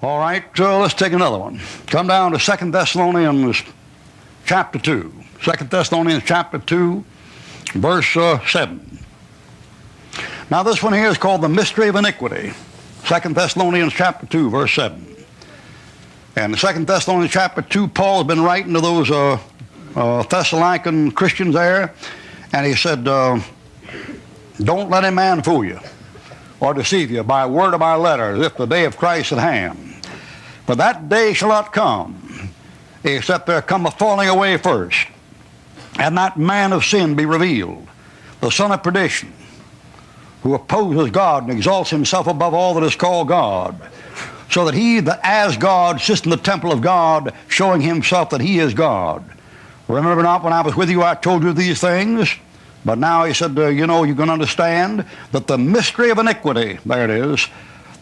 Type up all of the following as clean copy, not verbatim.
All right, let's take another one. Come down to 2 Thessalonians chapter 2. 2 Thessalonians chapter 2, verse 7. Now this one here is called the mystery of iniquity. 2 Thessalonians chapter 2, verse 7. And 2 Thessalonians chapter 2, Paul has been writing to those Thessalonican Christians there, and he said, don't let any man fool you or deceive you by word or by letter, as if the day of Christ at hand. For that day shall not come, except there come a falling away first, and that man of sin be revealed, the son of perdition, who opposes God and exalts himself above all that is called God, so that he that as God sits in the temple of God, showing himself that he is God. Remember not when I was with you, I told you these things? But now he said, you know, you can understand that the mystery of iniquity, there it is,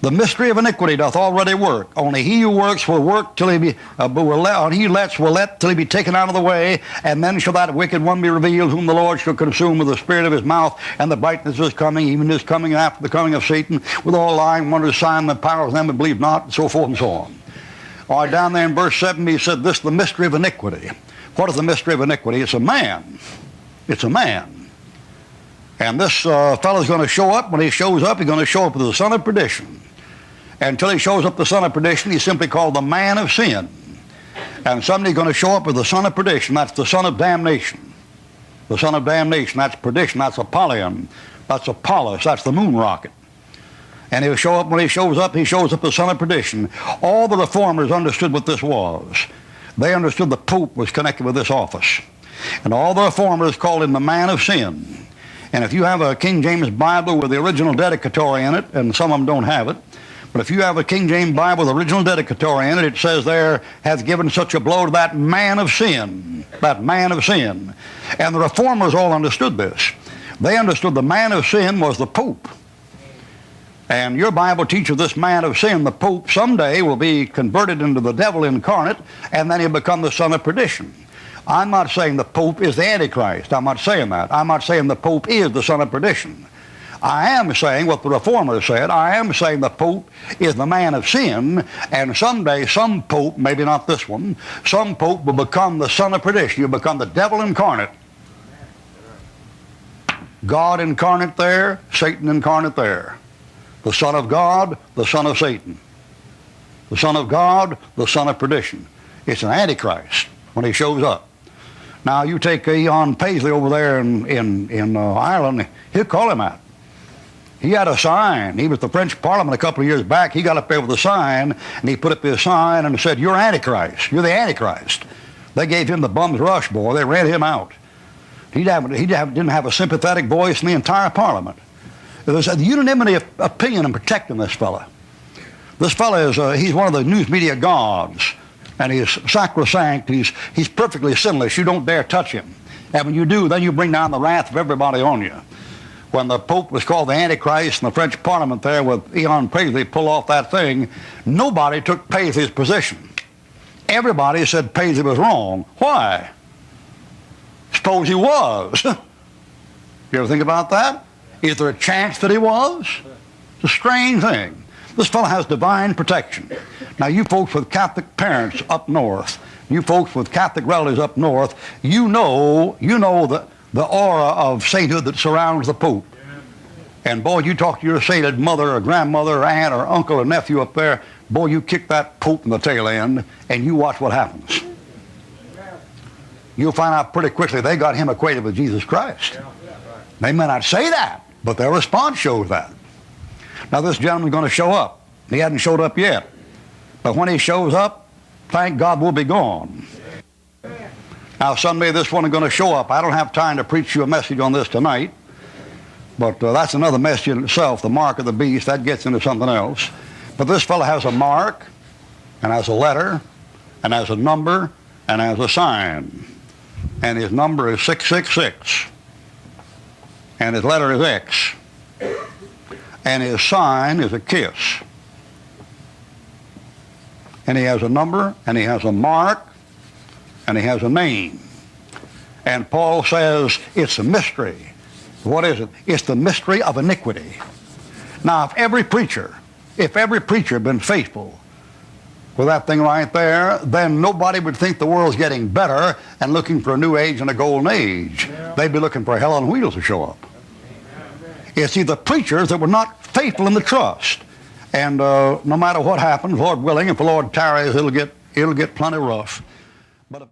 the mystery of iniquity doth already work. Only he who works will work till he be, he lets will let till he be taken out of the way, and then shall that wicked one be revealed, whom the Lord shall consume with the spirit of his mouth, and the brightness of his coming, even his coming after the coming of Satan, with all lying, wonders, sign, and power of them that believe not, and so forth and so on. All right, down there in verse 7, he said, this is the mystery of iniquity. What is the mystery of iniquity? It's a man. It's a man. And this fellow's going to show up. When he shows up, he's going to show up as the son of perdition. Until he shows up the son of perdition, he's simply called the man of sin. And someday he's going to show up as the son of perdition. That's the son of damnation. The son of damnation, that's perdition. That's Apollyon. That's Apollos. That's the moon rocket. And he'll show up, when he shows up the son of perdition. All the reformers understood what this was. They understood the Pope was connected with this office. And all the reformers called him the man of sin. And if you have a King James Bible with the original dedicatory in it, and some of them don't have it, but if you have a King James Bible with the original dedicatory in it, it says there, hath given such a blow to that man of sin. That man of sin. And the reformers all understood this. They understood the man of sin was the Pope. And your Bible teaches this man of sin, the Pope, someday will be converted into the devil incarnate, and then he'll become the son of perdition. I'm not saying the Pope is the Antichrist. I'm not saying that. I'm not saying the Pope is the son of perdition. I am saying what the reformers said. I am saying the Pope is the man of sin, and someday some Pope, maybe not this one, some Pope will become the son of perdition. You'll become the devil incarnate. God incarnate there, Satan incarnate there. The son of God, the son of Satan. The son of God, the son of perdition. It's an Antichrist when he shows up. Now you take Eon Paisley over there in Ireland, he'll call him out. He had a sign. He was the French Parliament a couple of years back. He got up there with a sign, and he put up his sign and said, you're Antichrist. You're the Antichrist. They gave him the bum's rush, boy. They ran him out. He didn't have a sympathetic voice in the entire Parliament. There's a unanimity of opinion in protecting this fella. This fella is, he's one of the news media gods, and he's sacrosanct. He's perfectly sinless. You don't dare touch him. And when you do, then you bring down the wrath of everybody on you. When the Pope was called the Antichrist in the French Parliament there with Eon Paisley pull off that thing, nobody took Paisley's position. Everybody said Paisley was wrong. Why? Suppose he was. You ever think about that? Is there a chance that he was? It's a strange thing. This fellow has divine protection. Now you folks with Catholic parents up north, you folks with Catholic relatives up north, you know the aura of sainthood that surrounds the Pope. And boy, you talk to your sainted mother or grandmother or aunt or uncle or nephew up there, boy, you kick that Pope in the tail end and you watch what happens. You'll find out pretty quickly they got him equated with Jesus Christ. They may not say that, but their response shows that. Now this gentleman's going to show up. He hasn't showed up yet. But when he shows up, thank God we'll be gone. Now someday this one is going to show up. I don't have time to preach you a message on this tonight, but that's another message in itself, the mark of the beast. That gets into something else. But this fellow has a mark, and has a letter, and has a number, and has a sign. And his number is 666. And his letter is X. And his sign is a kiss. And he has a number, and he has a mark, and he has a name. And Paul says it's a mystery. What is it? It's the mystery of iniquity. Now, if every preacher had been faithful with that thing right there, then nobody would think the world's getting better and looking for a new age and a golden age. Yeah. They'd be looking for hell on wheels to show up. You see, the preachers that were not faithful in the trust. And no matter what happens, Lord willing, if the Lord tarries, it'll get plenty rough. But